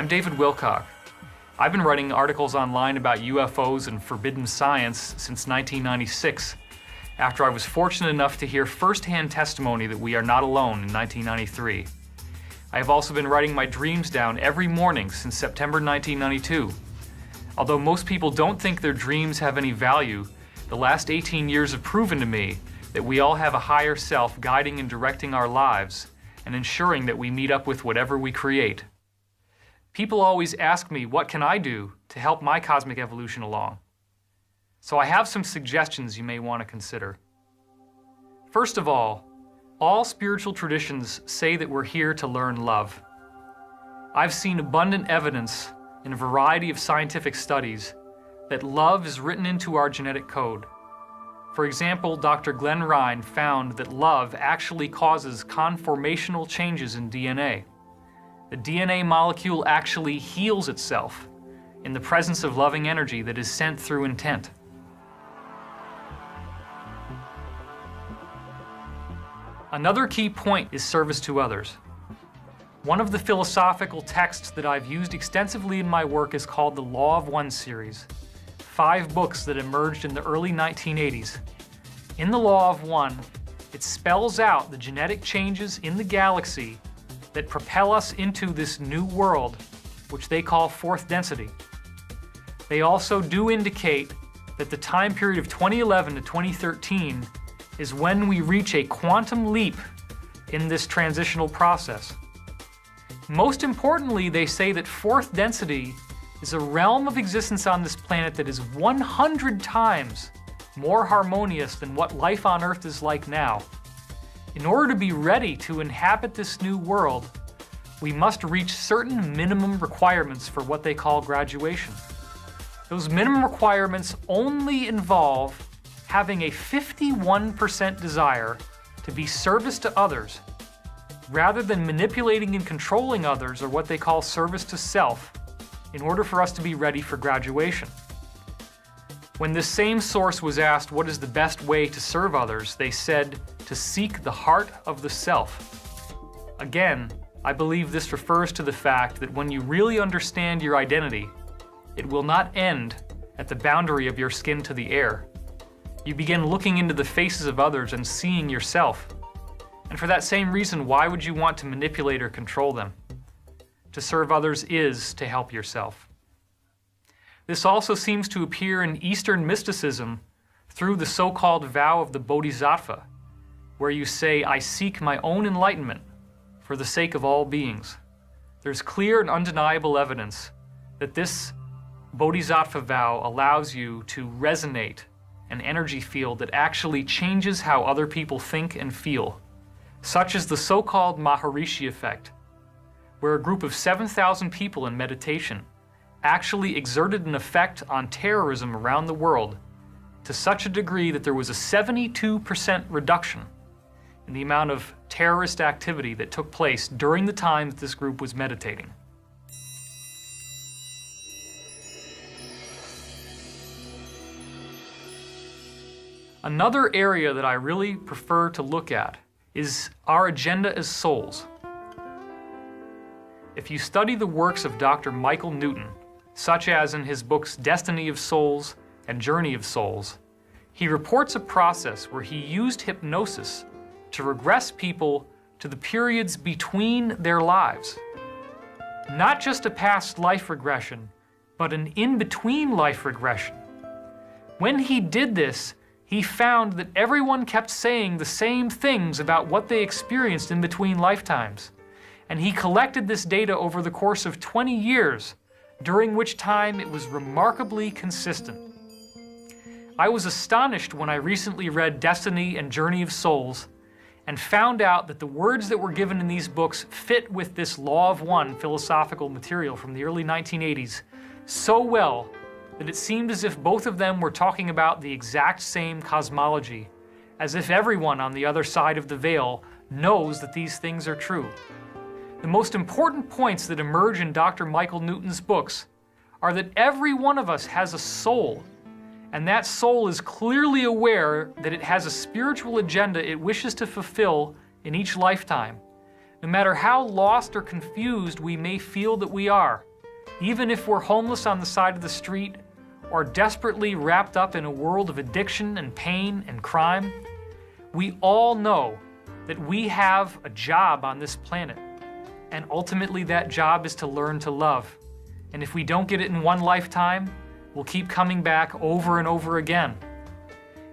I'm David Wilcock. I've been writing articles online about UFOs and forbidden science since 1996, after I was fortunate enough to hear firsthand testimony that we are not alone in 1993. I have also been writing my dreams down every morning since September 1992. Although most people don't think their dreams have any value, the last 18 years have proven to me that we all have a higher self guiding and directing our lives and ensuring that we meet up with whatever we create. People always ask me, what can I do to help my cosmic evolution along? So I have some suggestions you may want to consider. First of all spiritual traditions say that we're here to learn love. I've seen abundant evidence in a variety of scientific studies that love is written into our genetic code. For example, Dr. Glenn Ryan found that love actually causes conformational changes in DNA. The DNA molecule actually heals itself in the presence of loving energy that is sent through intent. Another key point is service to others. One of the philosophical texts that I've used extensively in my work is called the Law of One series, 5 books that emerged in the early 1980s. In the Law of One, it spells out the genetic changes in the galaxy that propel us into this new world, which they call fourth density. They also do indicate that the time period of 2011 to 2013 is when we reach a quantum leap in this transitional process. Most importantly, they say that fourth density is a realm of existence on this planet that is 100 times more harmonious than what life on Earth is like now. In order to be ready to inhabit this new world, we must reach certain minimum requirements for what they call graduation. Those minimum requirements only involve having a 51% desire to be service to others, rather than manipulating and controlling others, or what they call service to self, in order for us to be ready for graduation. When this same source was asked what is the best way to serve others, they said to seek the heart of the self. Again, I believe this refers to the fact that when you really understand your identity, it will not end at the boundary of your skin to the air. You begin looking into the faces of others and seeing yourself. And for that same reason, why would you want to manipulate or control them? To serve others is to help yourself. This also seems to appear in Eastern mysticism through the so-called vow of the Bodhisattva, where you say, I seek my own enlightenment for the sake of all beings. There's clear and undeniable evidence that this Bodhisattva vow allows you to resonate an energy field that actually changes how other people think and feel, such as the so-called Maharishi effect, where a group of 7,000 people in meditation actually exerted an effect on terrorism around the world to such a degree that there was a 72% reduction in the amount of terrorist activity that took place during the time that this group was meditating. Another area that I really prefer to look at is our agenda as souls. If you study the works of Dr. Michael Newton, such as in his books Destiny of Souls and Journey of Souls, he reports a process where he used hypnosis to regress people to the periods between their lives. Not just a past life regression, but an in-between life regression. When he did this, he found that everyone kept saying the same things about what they experienced in between lifetimes. And he collected this data over the course of 20 years, during which time it was remarkably consistent. I was astonished when I recently read Destiny and Journey of Souls and found out that the words that were given in these books fit with this Law of One philosophical material from the early 1980s so well that it seemed as if both of them were talking about the exact same cosmology, as if everyone on the other side of the veil knows that these things are true. The most important points that emerge in Dr. Michael Newton's books are that every one of us has a soul, and that soul is clearly aware that it has a spiritual agenda it wishes to fulfill in each lifetime. No matter how lost or confused we may feel that we are, Even if we're homeless on the side of the street or desperately wrapped up in a world of addiction and pain and crime, we all know that we have a job on this planet. And ultimately that job is to learn to love. And if we don't get it in one lifetime, we'll keep coming back over and over again.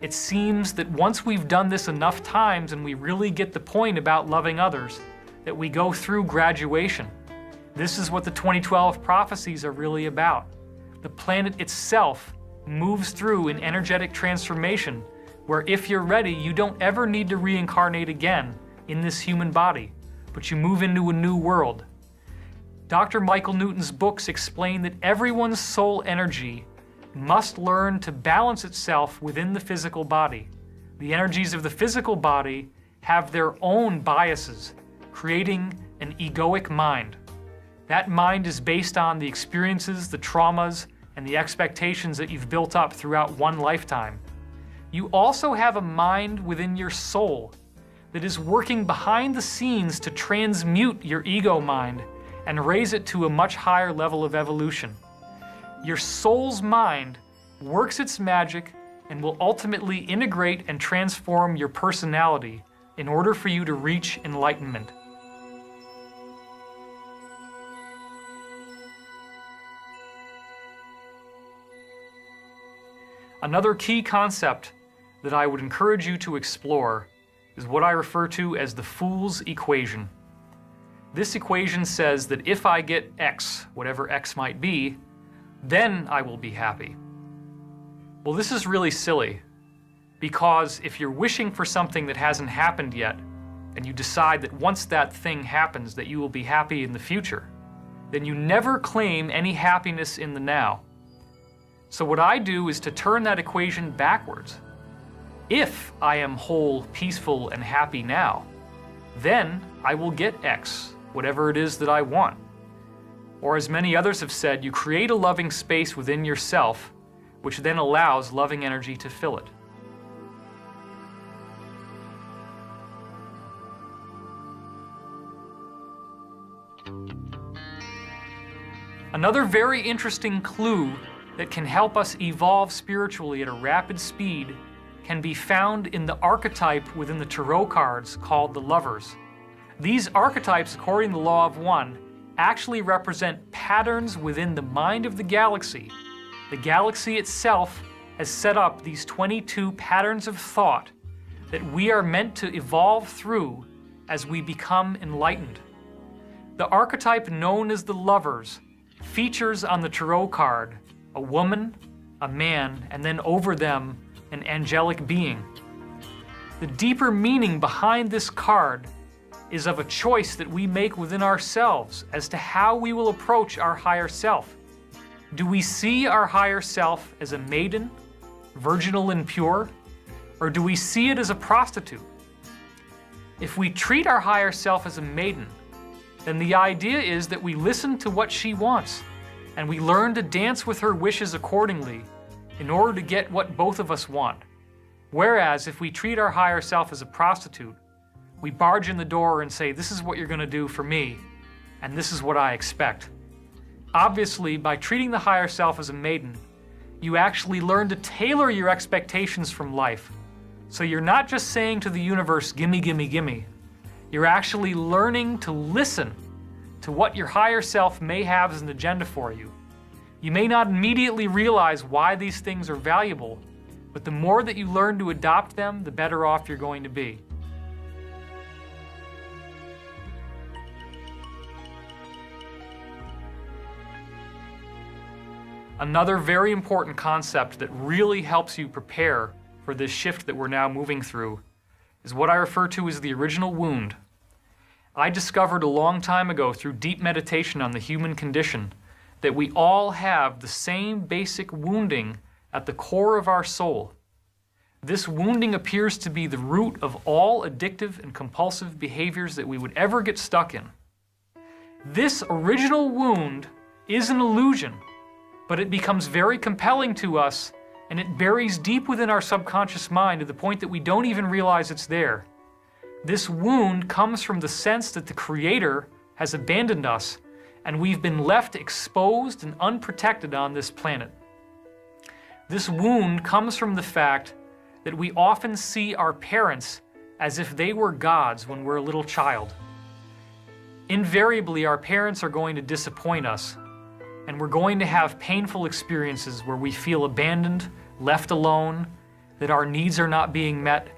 It seems that once we've done this enough times and we really get the point about loving others, that we go through graduation. This is what the 2012 prophecies are really about. The planet itself moves through an energetic transformation where if you're ready, you don't ever need to reincarnate again in this human body, but you move into a new world. Dr. Michael Newton's books explain that everyone's soul energy must learn to balance itself within the physical body. The energies of the physical body have their own biases, creating an egoic mind. That mind is based on the experiences, the traumas, and the expectations that you've built up throughout one lifetime. You also have a mind within your soul that is working behind the scenes to transmute your ego mind and raise it to a much higher level of evolution. Your soul's mind works its magic and will ultimately integrate and transform your personality in order for you to reach enlightenment. Another key concept that I would encourage you to explore is what I refer to as the Fool's Equation. This equation says that if I get X, whatever X might be, then I will be happy. Well, this is really silly, because if you're wishing for something that hasn't happened yet, and you decide that once that thing happens that you will be happy in the future, then you never claim any happiness in the now. So what I do is to turn that equation backwards. If I am whole, peaceful, and happy now, then I will get X, whatever it is that I want. Or as many others have said, you create a loving space within yourself, which then allows loving energy to fill it. Another very interesting clue that can help us evolve spiritually at a rapid speed can be found in the archetype within the tarot cards called the Lovers. These archetypes, according to the Law of One, actually represent patterns within the mind of the galaxy. The galaxy itself has set up these 22 patterns of thought that we are meant to evolve through as we become enlightened. The archetype known as the Lovers features on the tarot card a woman, a man, and then over them an angelic being. The deeper meaning behind this card is of a choice that we make within ourselves as to how we will approach our higher self. Do we see our higher self as a maiden, virginal and pure, or do we see it as a prostitute? If we treat our higher self as a maiden, then the idea is that we listen to what she wants and we learn to dance with her wishes accordingly in order to get what both of us want. Whereas if we treat our higher self as a prostitute, we barge in the door and say, this is what you're going to do for me, and this is what I expect. Obviously, by treating the higher self as a maiden, you actually learn to tailor your expectations from life. So you're not just saying to the universe, gimme, gimme, gimme. You're actually learning to listen to what your higher self may have as an agenda for you. You may not immediately realize why these things are valuable, but the more that you learn to adopt them, the better off you're going to be. Another very important concept that really helps you prepare for this shift that we're now moving through is what I refer to as the original wound. I discovered a long time ago through deep meditation on the human condition that we all have the same basic wounding at the core of our soul. This wounding appears to be the root of all addictive and compulsive behaviors that we would ever get stuck in. This original wound is an illusion, but it becomes very compelling to us and it buries deep within our subconscious mind to the point that we don't even realize it's there. This wound comes from the sense that the Creator has abandoned us and we've been left exposed and unprotected on this planet. This wound comes from the fact that we often see our parents as if they were gods when we're a little child. Invariably, our parents are going to disappoint us, and we're going to have painful experiences where we feel abandoned, left alone, that our needs are not being met,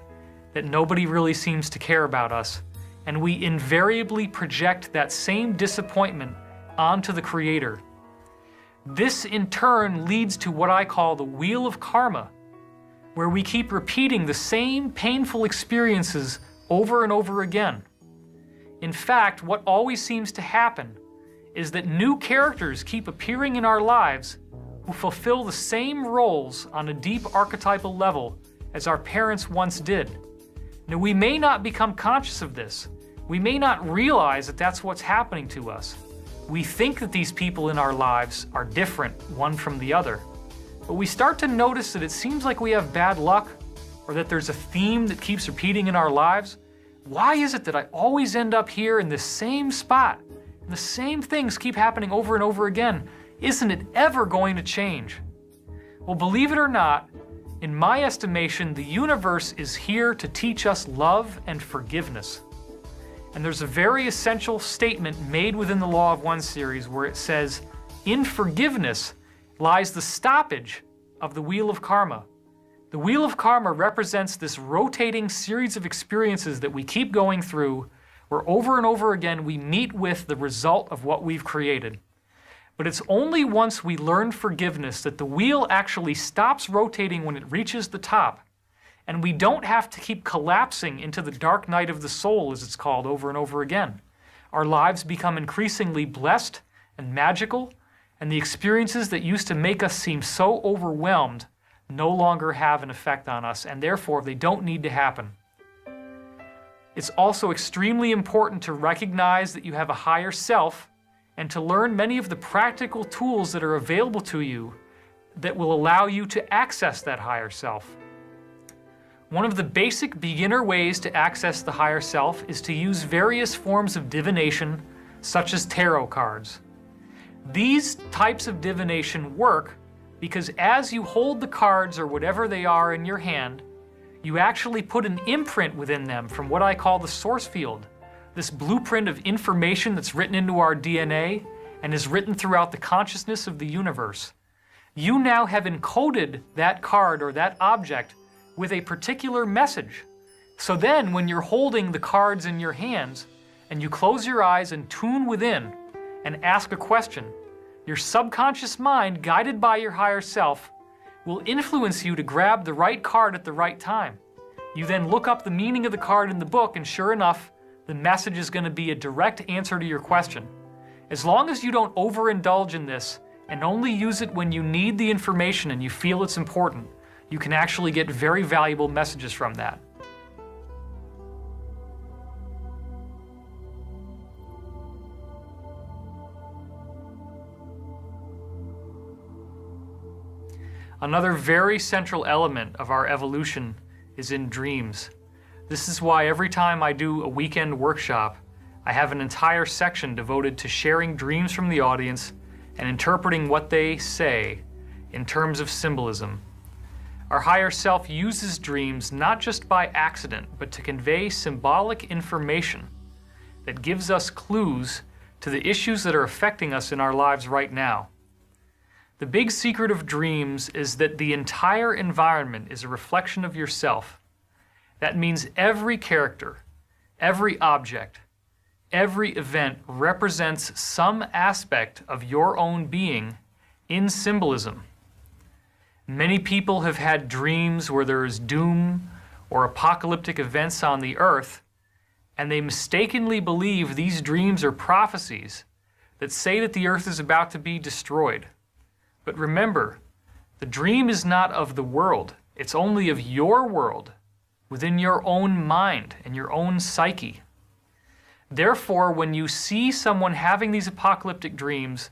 that nobody really seems to care about us, and we invariably project that same disappointment onto the Creator. This in turn leads to what I call the wheel of karma, where we keep repeating the same painful experiences over and over again. In fact, what always seems to happen is that new characters keep appearing in our lives who fulfill the same roles on a deep archetypal level as our parents once did. Now, we may not become conscious of this. We may not realize that that's what's happening to us. We think that these people in our lives are different one from the other. But we start to notice that it seems like we have bad luck, or that there's a theme that keeps repeating in our lives. Why is it that I always end up here in this same spot? And the same things keep happening over and over again. Isn't it ever going to change? Well, believe it or not, in my estimation, the universe is here to teach us love and forgiveness. And there's a very essential statement made within the Law of One series where it says, in forgiveness lies the stoppage of the wheel of karma. The wheel of karma represents this rotating series of experiences that we keep going through, where over and over again we meet with the result of what we've created. But it's only once we learn forgiveness that the wheel actually stops rotating when it reaches the top, and we don't have to keep collapsing into the dark night of the soul, as it's called, over and over again. Our lives become increasingly blessed and magical, and the experiences that used to make us seem so overwhelmed no longer have an effect on us, and therefore they don't need to happen. It's also extremely important to recognize that you have a higher self and to learn many of the practical tools that are available to you that will allow you to access that higher self. One of the basic beginner ways to access the higher self is to use various forms of divination, such as tarot cards. These types of divination work because as you hold the cards or whatever they are in your hand, you actually put an imprint within them from what I call the source field, this blueprint of information that's written into our DNA and is written throughout the consciousness of the universe. You now have encoded that card or that object with a particular message. So then when you're holding the cards in your hands and you close your eyes and tune within and ask a question, your subconscious mind, guided by your higher self, will influence you to grab the right card at the right time. You then look up the meaning of the card in the book, and sure enough, the message is going to be a direct answer to your question. As long as you don't overindulge in this and only use it when you need the information and you feel it's important, you can actually get very valuable messages from that. Another very central element of our evolution is in dreams. This is why every time I do a weekend workshop, I have an entire section devoted to sharing dreams from the audience and interpreting what they say in terms of symbolism. Our higher self uses dreams not just by accident, but to convey symbolic information that gives us clues to the issues that are affecting us in our lives right now. The big secret of dreams is that the entire environment is a reflection of yourself. That means every character, every object, every event represents some aspect of your own being in symbolism. Many people have had dreams where there is doom or apocalyptic events on the earth, and they mistakenly believe these dreams are prophecies that say that the earth is about to be destroyed. But remember, the dream is not of the world. It's only of your world, within your own mind and your own psyche. Therefore, when you see someone having these apocalyptic dreams,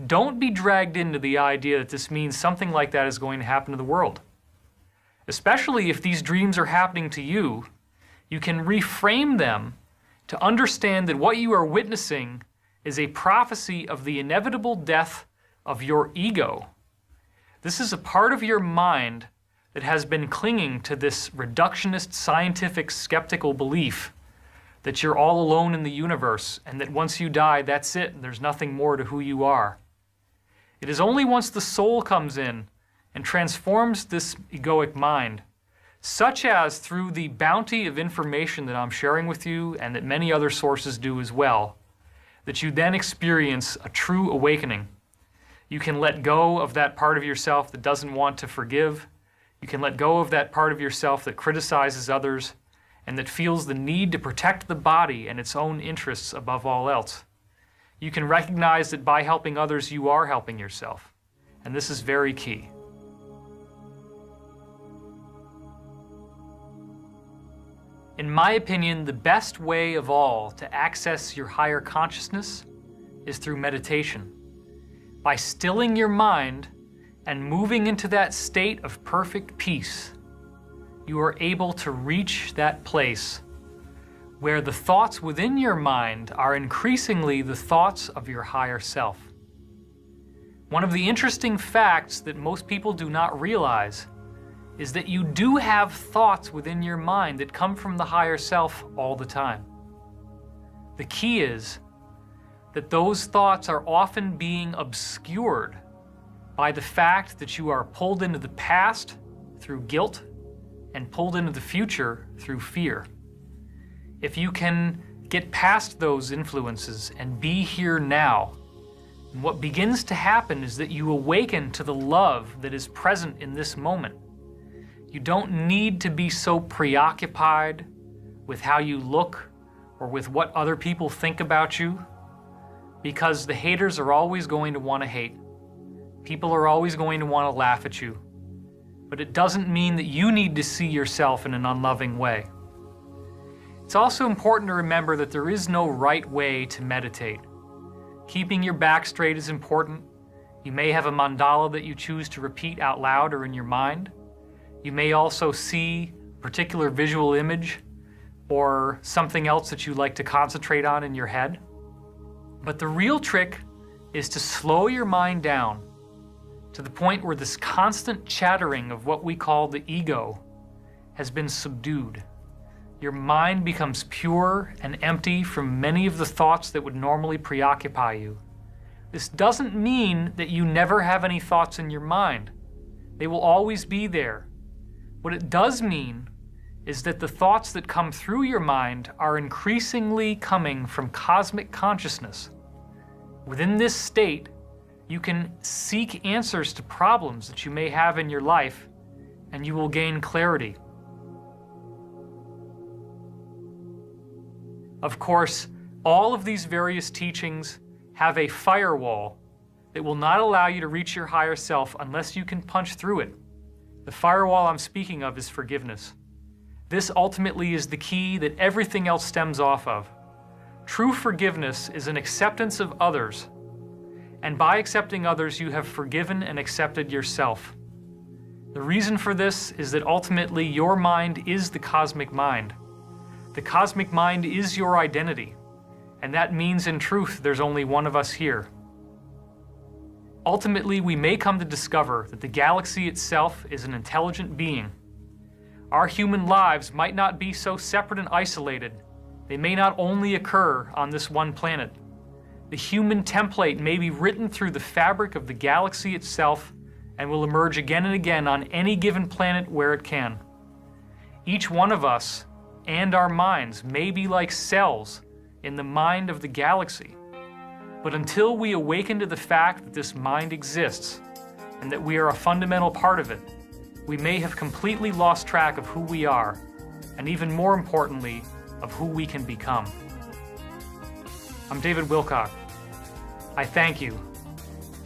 don't be dragged into the idea that this means something like that is going to happen to the world. Especially if these dreams are happening to you, you can reframe them to understand that what you are witnessing is a prophecy of the inevitable death of your ego. This is a part of your mind that has been clinging to this reductionist, scientific, skeptical belief that you're all alone in the universe and that once you die, that's it, and there's nothing more to who you are. It is only once the soul comes in and transforms this egoic mind, such as through the bounty of information that I'm sharing with you and that many other sources do as well, that you then experience a true awakening. You can let go of that part of yourself that doesn't want to forgive. You can let go of that part of yourself that criticizes others and that feels the need to protect the body and its own interests above all else. You can recognize that by helping others, you are helping yourself. And this is very key. In my opinion, the best way of all to access your higher consciousness is through meditation. By stilling your mind and moving into that state of perfect peace, you are able to reach that place where the thoughts within your mind are increasingly the thoughts of your higher self. One of the interesting facts that most people do not realize is that you do have thoughts within your mind that come from the higher self all the time. The key is that those thoughts are often being obscured by the fact that you are pulled into the past through guilt and pulled into the future through fear. If you can get past those influences and be here now, what begins to happen is that you awaken to the love that is present in this moment. You don't need to be so preoccupied with how you look or with what other people think about you, because the haters are always going to want to hate. People are always going to want to laugh at you. But it doesn't mean that you need to see yourself in an unloving way. It's also important to remember that there is no right way to meditate. Keeping your back straight is important. You may have a mandala that you choose to repeat out loud or in your mind. You may also see a particular visual image or something else that you like to concentrate on in your head. But the real trick is to slow your mind down to the point where this constant chattering of what we call the ego has been subdued. Your mind becomes pure and empty from many of the thoughts that would normally preoccupy you. This doesn't mean that you never have any thoughts in your mind. They will always be there. What it does mean is that the thoughts that come through your mind are increasingly coming from cosmic consciousness. Within this state, you can seek answers to problems that you may have in your life, and you will gain clarity. Of course, all of these various teachings have a firewall that will not allow you to reach your higher self unless you can punch through it. The firewall I'm speaking of is forgiveness. This ultimately is the key that everything else stems off of. True forgiveness is an acceptance of others, and by accepting others, you have forgiven and accepted yourself. The reason for this is that ultimately your mind is the cosmic mind. The cosmic mind is your identity, and that means in truth there's only one of us here. Ultimately, we may come to discover that the galaxy itself is an intelligent being. Our human lives might not be so separate and isolated. They may not only occur on this one planet. The human template may be written through the fabric of the galaxy itself and will emerge again and again on any given planet where it can. Each one of us and our minds may be like cells in the mind of the galaxy. But until we awaken to the fact that this mind exists and that we are a fundamental part of it, we may have completely lost track of who we are, and even more importantly, of who we can become. I'm David Wilcock. I thank you,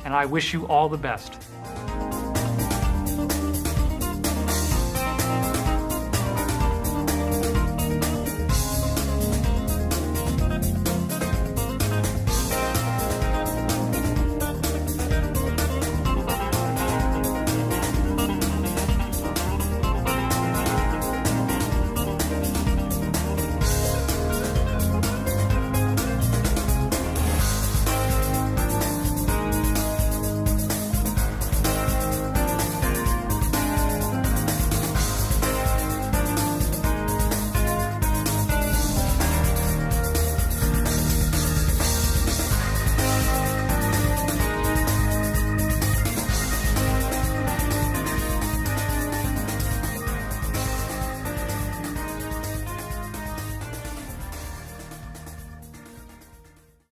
and I wish you all the best.